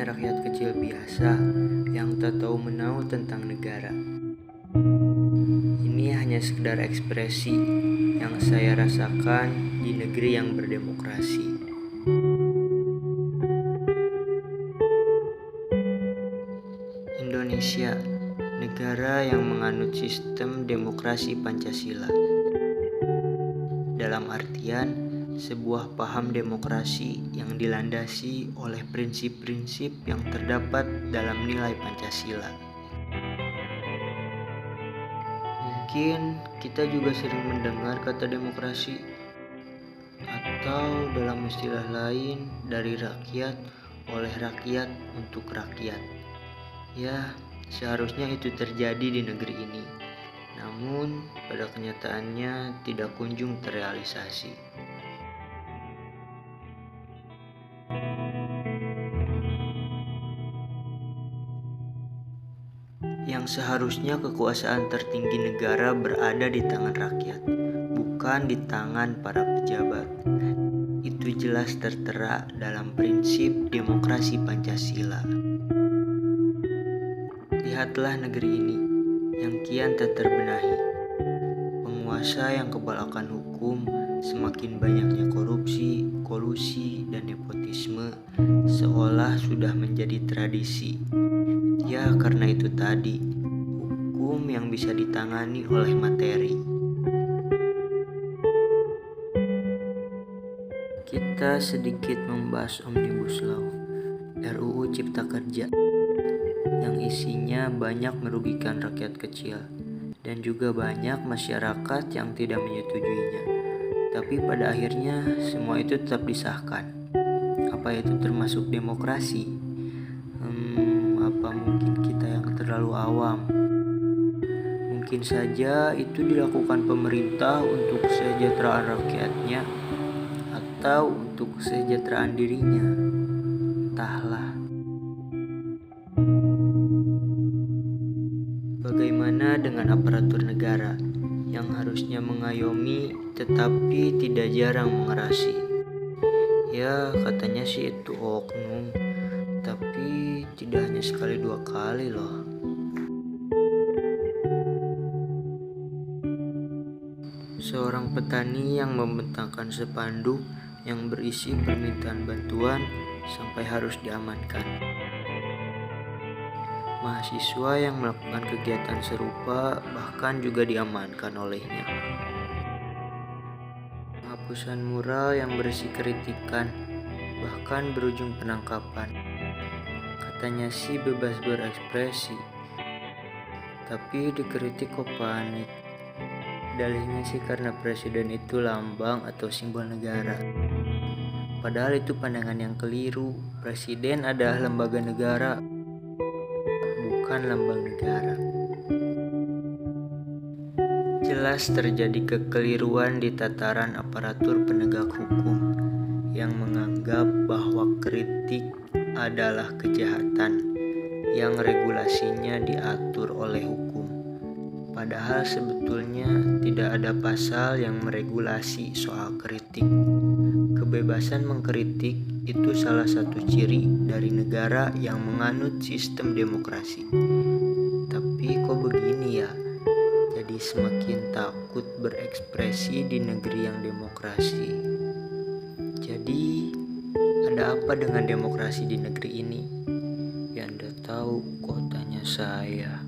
hanya rakyat kecil biasa yang tak tahu menahu tentang negara. Ini hanya sekedar ekspresi yang saya rasakan di negeri yang berdemokrasi. Indonesia, negara yang menganut sistem demokrasi Pancasila. Dalam artian, sebuah paham demokrasi yang dilandasi oleh prinsip-prinsip yang terdapat dalam nilai Pancasila. Mungkin kita juga sering mendengar kata demokrasi, atau dalam istilah lain, dari rakyat, oleh rakyat, untuk rakyat. Ya, seharusnya itu terjadi di negeri ini. Namun, pada kenyataannya tidak kunjung terrealisasi. Yang seharusnya kekuasaan tertinggi negara berada di tangan rakyat, bukan di tangan para pejabat. Itu jelas tertera dalam prinsip demokrasi Pancasila. Lihatlah negeri ini yang kian tak terbenahi. Penguasa yang kebal akan hukum, semakin banyaknya korupsi, kolusi, dan nepotisme seolah sudah menjadi tradisi. Ya, karena itu tadi, hukum yang bisa ditangani oleh materi. Kita sedikit membahas Omnibus Law, RUU Cipta Kerja, yang isinya banyak merugikan rakyat kecil, dan juga banyak masyarakat yang tidak menyetujuinya. Tapi pada akhirnya semua itu tetap disahkan. Apa itu termasuk demokrasi? Apa mungkin kita yang terlalu awam? Mungkin saja itu dilakukan pemerintah untuk kesejahteraan rakyatnya atau untuk kesejahteraan dirinya. Entahlah. Bagaimana dengan aparatur negara yang harusnya mengayomi tetapi tidak jarang mengerasi? Ya, katanya sih itu oknum, tapi tidak hanya sekali dua kali loh. Seorang petani yang membentangkan spanduk yang berisi permintaan bantuan sampai harus diamankan. Mahasiswa yang melakukan kegiatan serupa bahkan juga diamankan olehnya. Penghapusan mural yang berisi kritikan bahkan berujung penangkapan. Katanya sih bebas berekspresi, tapi dikritik kok panik. Dalihnya sih karena presiden itu lambang atau simbol negara. Padahal itu pandangan yang keliru. Presiden adalah lembaga negara, bukan lambang negara. Jelas terjadi kekeliruan di tataran aparatur penegak hukum yang menganggap bahwa kritik adalah kejahatan yang regulasinya diatur oleh hukum. Padahal sebetulnya tidak ada pasal yang meregulasi soal kritik. Kebebasan mengkritik itu salah satu ciri dari negara yang menganut sistem demokrasi. Tapi kok begini ya? Jadi semakin takut berekspresi di negeri yang demokrasi. Jadi ada apa dengan demokrasi di negeri ini? Ya Anda tahu kok tanya saya.